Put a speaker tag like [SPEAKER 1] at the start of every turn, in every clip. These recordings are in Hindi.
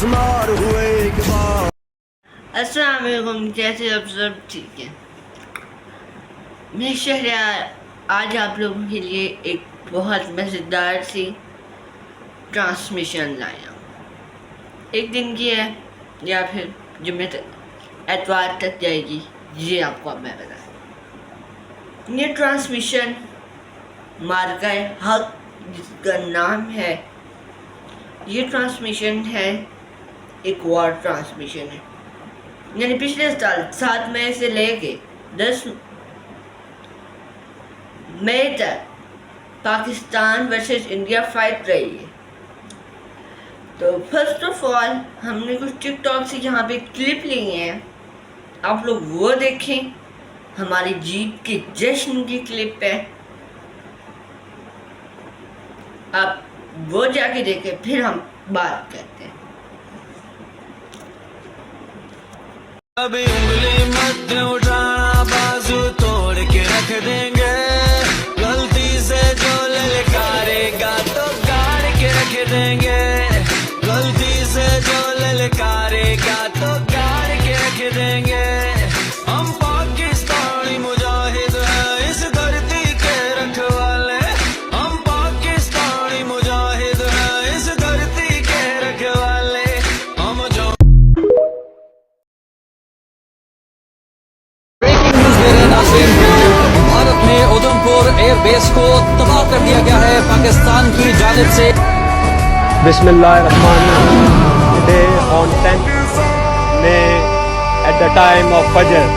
[SPEAKER 1] बेशुमार हुए एक बार।
[SPEAKER 2] अस्सलाम वालेकुम, कैसे आप सब? ठीक है। मैं शहरयार आज आप लोगों के लिए एक बहुत मज़ेदार सी ट्रांसमिशन लाया हूँ। एक दिन की है या फिर जुम्मे तक एतवार तक जाएगी, ये आपको अब मैं बताऊँ। ये ट्रांसमिशन मार्का हक जिसका नाम है, ये ट्रांसमिशन है एक वॉर ट्रांसमिशन है। यानी पिछले साल 7 मई से लेके 10 मई तक पाकिस्तान वर्सेस इंडिया फाइट रही है। तो फर्स्ट ऑफ ऑल हमने कुछ टिकटॉक से यहाँ पे क्लिप लिए हैं, आप लोग वो देखें। हमारी जीत के जश्न की क्लिप है, आप वो जाके देखें, फिर हम बात करते हैं।
[SPEAKER 3] अभी उंगली मत उठाना, बाजू तोड़ के रख देंगे। गलती से जो ललकारेगा तो गाड़ के रख देंगे। गलती से जो ललकारेगा तो गाड़ के रख देंगे। हम पाकिस्तानी मुजाहिद हैं, इस धरती के रखवाले। हम पाकिस्तानी मुजाहिद हैं, इस धरती के रखवाले। हम जो
[SPEAKER 4] भारत में उधमपुर एयरबेस को तबाह कर दिया गया है पाकिस्तान की जानिब से।
[SPEAKER 5] Bismillahirrahmanirrahim. Today on 10th May at the time of Fajr,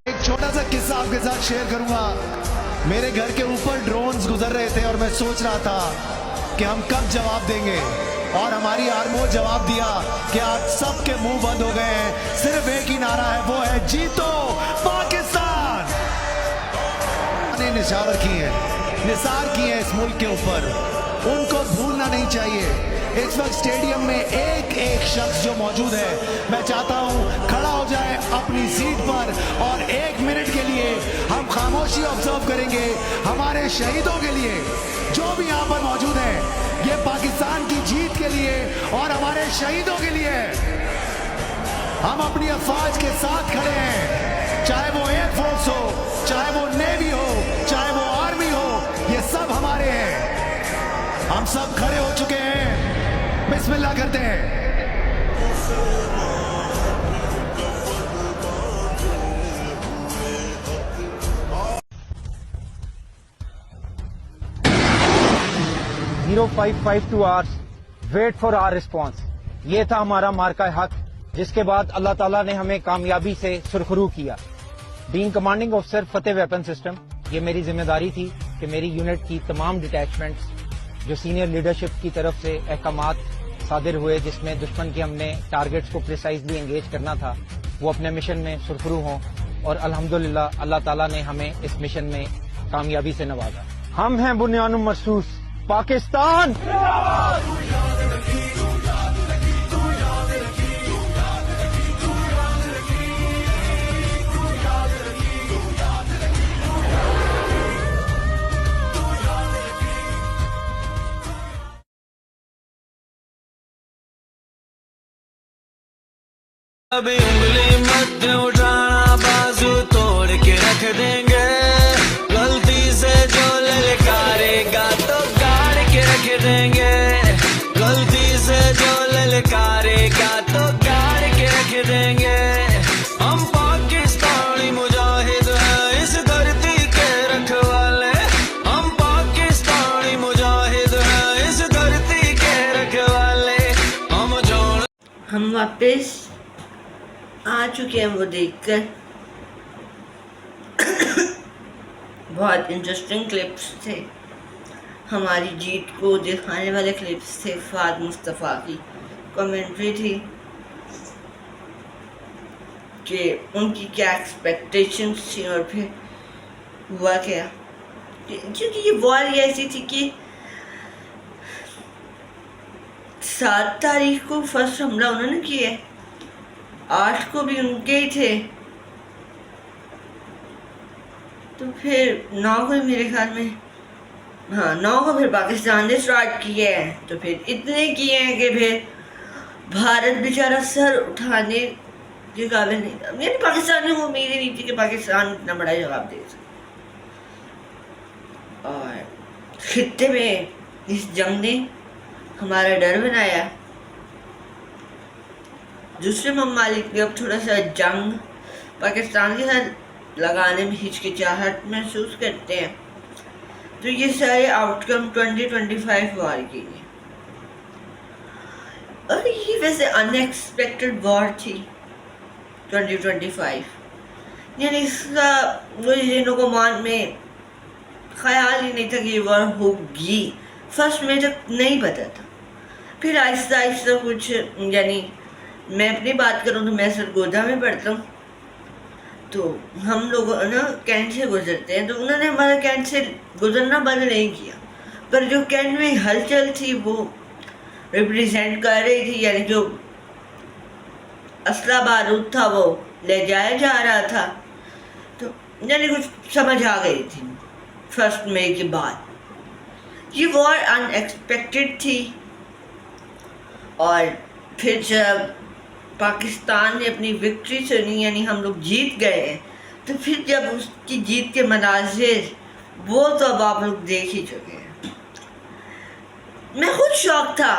[SPEAKER 6] एक छोटा सा किस्सा आपके साथ शेयर करूंगा। मेरे घर के ऊपर ड्रोन्स गुजर रहे थे और मैं सोच रहा था कि हम कब जवाब देंगे, और हमारी आर्मो जवाब दिया कि आज सबके मुंह बंद हो गए हैं, सिर्फ एक ही नारा है, वो है जीतो पाकिस्तान। ने निशार की है, निसार की है इस मुल्क के ऊपर, उनको भूलना नहीं चाहिए। इस वक्त स्टेडियम में एक एक शख्स जो मौजूद है, मैं चाहता हूं खड़ा हो जाए अपनी सीट पर और 1 मिनट के लिए हम खामोशी ऑब्जर्व करेंगे हमारे शहीदों के लिए जो भी यहां पर मौजूद है। ये पाकिस्तान की जीत के लिए और हमारे शहीदों के लिए हम अपनी अफवाज के साथ खड़े हैं, चाहे वो एयरफोर्स हो, चाहे वो नेवी हो, चाहे वो आर्मी हो, ये सब हमारे हैं। हम सब खड़े हो चुके हैं, बिस्मिल्लाह करते हैं।
[SPEAKER 4] Zero 552 hours wait for our response, ये था हमारा मार्का हक, जिसके बाद अल्लाह ताला ने हमें कामयाबी से सुरखरू किया। बीइंग कमांडिंग ऑफिसर फतेह वेपन सिस्टम, ये मेरी जिम्मेदारी थी कि मेरी यूनिट की तमाम डिटैचमेंट्स जो सीनियर लीडरशिप की तरफ से अहकामात सादिर हुए, जिसमें दुश्मन के हमने टारगेट्स को प्रिसाइजली एंगेज करना था, वो अपने मिशन में सुरखरू हों, और अल्हम्दुलिल्लाह अल्लाह ताला ने हमें इस मिशन में कामयाबी से नवाजा। हम हैं बुनियानुम मरसूस पाकिस्तान।
[SPEAKER 3] अभी उंगली मत उठाना, बाजू तोड़ के रख देंगे। गलती से जो ललकारेगा तो गाड़ के रख देंगे। गलती से जो ललकारेगा तो गाड़ के रख देंगे। हम पाकिस्तानी मुजाहिद हैं, इस धरती के रखवाले। हम पाकिस्तानी मुजाहिद हैं, इस धरती के रखवाले।
[SPEAKER 2] हम वापस आ चुके हैं वो देखकर। बहुत इंटरेस्टिंग क्लिप्स थे, हमारी जीत को दिखाने वाले क्लिप्स थे। फाद मुस्तफ़ा की कमेंट्री थी कि उनकी क्या एक्सपेक्टेशंस थी और फिर हुआ क्या, क्योंकि ये वॉर ही ऐसी थी कि 7 तारीख को फर्स्ट हमला उन्होंने किया, 8 को भी उनके ही थे, तो फिर 9 को मेरे ख्याल में, हाँ 9 को फिर पाकिस्तान ने स्टार्ट किया है, तो फिर इतने किए हैं कि फिर भारत बेचारा सर उठाने के काबिल नहीं था। मेरे पाकिस्तान में वो उम्मीद ही नहीं थी कि पाकिस्तान इतना बड़ा जवाब दे सके। और खित्ते में इस जंग ने हमारा डर बनाया। दूसरे ममालिक भी अब थोड़ा सा जंग पाकिस्तान के साथ लगाने में हिचकिचाहट महसूस करते हैं, तो ये सारे आउटकम 2025 वॉर के लिए। और ये वैसे अनएक्सपेक्टेड वॉर थी 2025, यानी इसका जिनों को मान में ख्याल ही नहीं था कि ये वॉर होगी। फर्स्ट में तक नहीं पता था, फिर आहिस्ता आहिस्ता कुछ, यानी मैं अपनी बात करूँ तो मैं सरगोदा में पढ़ता हूँ, तो हम लोग ना कैंट से गुजरते हैं, तो उन्होंने हमारा कैंट से गुजरना बंद नहीं किया, पर जो कैंट में हलचल थी वो रिप्रेजेंट कर रही थी, यानी जो असला बारूद था वो ले जाया जा रहा था, तो यानी कुछ समझ आ गई थी फर्स्ट मई के बाद। ये वॉर अनएक्सपेक्टेड थी, और फिर जब पाकिस्तान ने अपनी विक्ट्री सुनी, यानी हम लोग जीत गए हैं, तो फिर जब उसकी जीत के मनाजिर वो तो अब आप लोग देख ही चुके हैं। मैं खुद शौक था,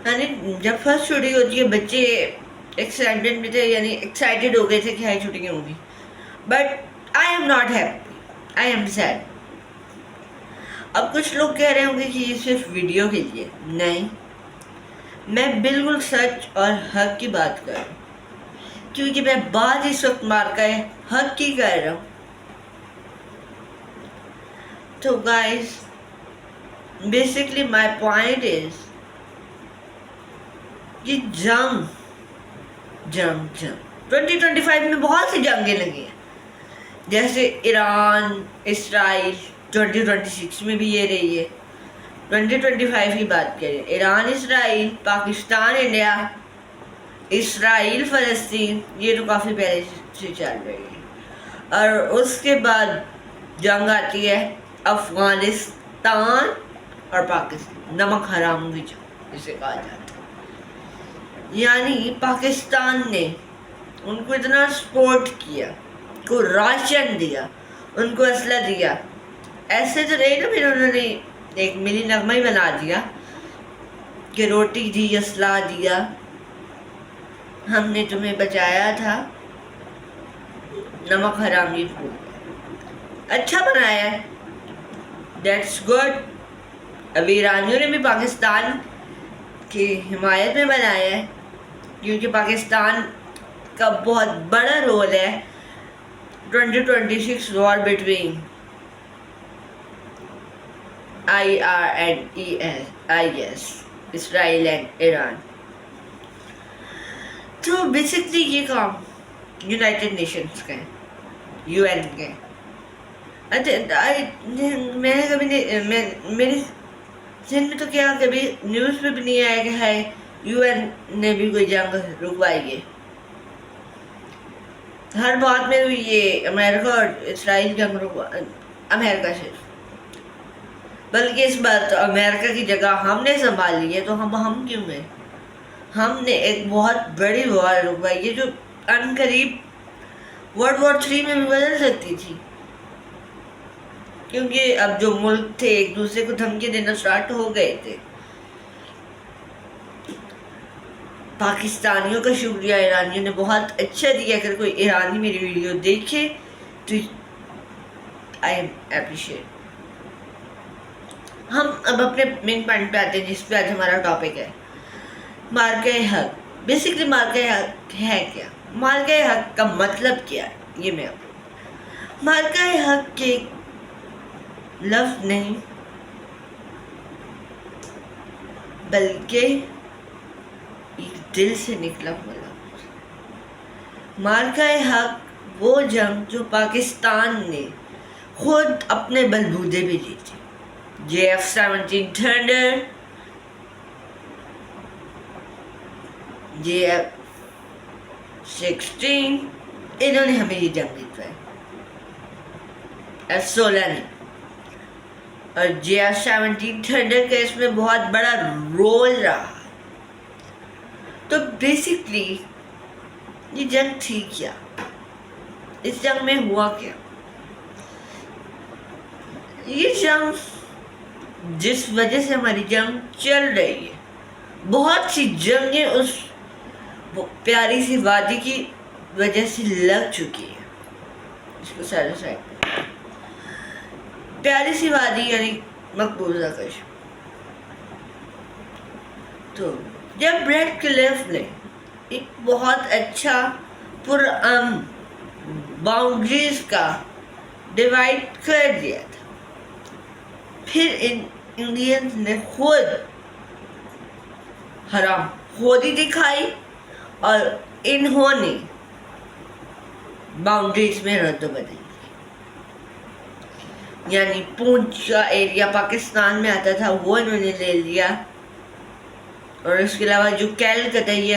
[SPEAKER 2] यानी जब फर्स्ट शूटिंग होती है बच्चे एक्साइटेड में थे, यानी एक्साइटेड हो गए थे कि हाई शूटिंग होगी, but I am not happy, I am sad. अब कुछ लोग कह रहे होंगे कि ये सिर्फ वीडियो के लिए, नहीं, मैं बिल्कुल सच और हक की बात कर रहा हूँ, क्योंकि मैं बात इस वक्त मार्का है हक की कर रहा हूँ। तो guys, basically my point is ये जंग 2025 में बहुत सी जंगें लगी हैं, जैसे ईरान इसराइल, 2026 में भी ये रही है। 2025 की बात करें, Iran Israel, Pakistan India, Israel फ़लस्तीन, ये तो काफ़ी पहले से चल रही है। और उसके बाद जंग आती है अफ़गानिस्तान और पाकिस्तान, नमक हराम की जंग जिसे कहा जाता है। यानी पाकिस्तान ने उनको इतना सपोर्ट किया, उनको राशन दिया, उनको असला दिया, ऐसे तो नहीं ना, फिर उन्होंने एक मिली नगमा ही बना दिया कि रोटी दी, असला दिया, हमने तुम्हें बचाया था, नमक हराम ये फूल अच्छा बनाया है, दैट्स गुड। अभी ईरानियों ने भी पाकिस्तान की हिमायत में बनाया है, क्योंकि पाकिस्तान का बहुत बड़ा रोल है 2026 war between IS, Israel and Iran. तो बेसिकली ये काम यूनाइटेड नेशंस का है, UN के। मैंने कभी नहीं, मेरे जहन में तो क्या कभी न्यूज़ पे भी नहीं आया कि है UN ने भी कोई जंग रुकवाई है। हर बात में भी ये अमेरिका और इसराइल जंग रुकवा, अमेरिका सिर्फ, बल्कि इस बार तो अमेरिका की जगह हमने संभाल ली है, तो हम क्यों गए? हमने एक बहुत बड़ी वॉर रुकवाई है जो अनकरीब वर्ल्ड वॉर 3 में भी बदल सकती थी, क्योंकि अब जो मुल्क थे एक दूसरे को धमकी देना स्टार्ट हो गए थे। पाकिस्तानियों का शुक्रिया ईरानियों ने बहुत अच्छा दिया। अगर कोई ईरानी मेरी वीडियो देखे तो आई एम अप्रिशिएट। हम अब अपने मेन पॉइंट पे आते हैं, जिस पे आज हमारा टॉपिक है, मार्का हक। बेसिकली मार्का हक है क्या? मार्का हक का मतलब क्या है, ये मैं आपको, मार्का हक के लफ्ज नहीं बल्कि एक दिल से निकला हुआ लफ्ज। मार्का हक वो जंग जो पाकिस्तान ने खुद अपने बलबूते पे जीती। JF-17 थंडर, JF-16, इन्होंने हमें ये जंग जितवाई, F-16 ने। और JF-17 थंडर का इसमें बहुत बड़ा रोल रहा। तो बेसिकली ये जंग थी क्या, इस जंग में हुआ क्या? ये जंग, जिस वजह से हमारी जंग चल रही है, बहुत सी जंगें उस प्यारी सी वादी की वजह से लग चुकी है। इसको साइड प्यारी सी वादी यानी मकबूजा कश्मीर। तो जब रेड क्लिफ ने एक बहुत अच्छा पुरअमन बाउंड्रीज का डिवाइड कर दिया था, फिर इंडियंस ने खुद हराम खोदी दिखाई और इन्होंने बाउंड्रीज में रद्द-बदल, यानी पूंछ का एरिया पाकिस्तान में आता था वो इन्होंने ले लिया। और इसके अलावा जो कैलकटा, ये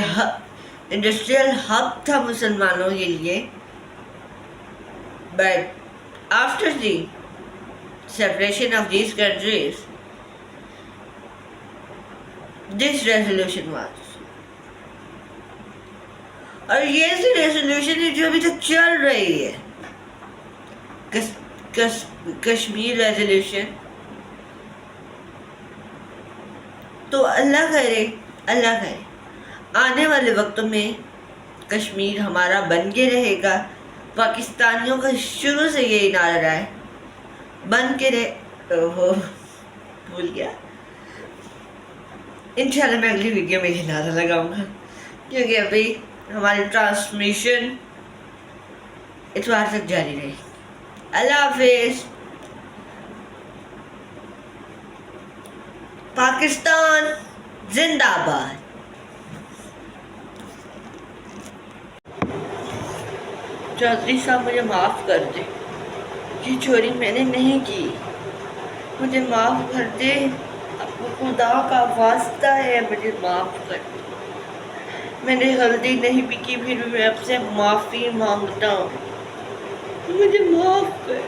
[SPEAKER 2] इंडस्ट्रियल हब था मुसलमानों के लिए। But after the separation of these countries, this resolution was, और ये ऐसी रेजोल्यूशन है जो अभी तक चल रही है, कश्मीर रेजोल्यूशन। तो अल्लाह करे आने वाले वक्तों में कश्मीर हमारा बन के रहेगा। पाकिस्तानियों का शुरू से यही नारा रहा है, बन के रहे। भूल गया, इंशाल्लाह मैं अगली वीडियो में ही नारा लगाऊंगा, क्योंकि अभी हमारी ट्रांसमिशन इतवार तक जारी रहेगी। अल्लाह हाफिज। पाकिस्तान जिंदाबाद। चौधरी साहब मुझे माफ़ कर दे, ये चोरी मैंने नहीं की, मुझे माफ़ कर दे, आपको खुदा का वास्ता है, मुझे माफ़ कर दे। मैंने गलती नहीं भी की, फिर भी मैं आपसे माफ़ी मांगता हूँ, मुझे माफ़ कर।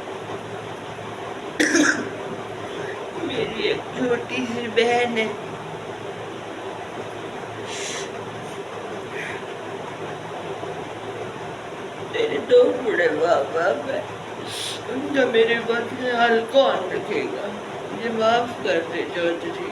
[SPEAKER 2] मेरी एक छोटी सी बहन है, मेरे 2 बूढ़े बाप है, उनका मेरे बात ख्याल कौन रखेगा? मुझे माफ़ कर दे चौधरी।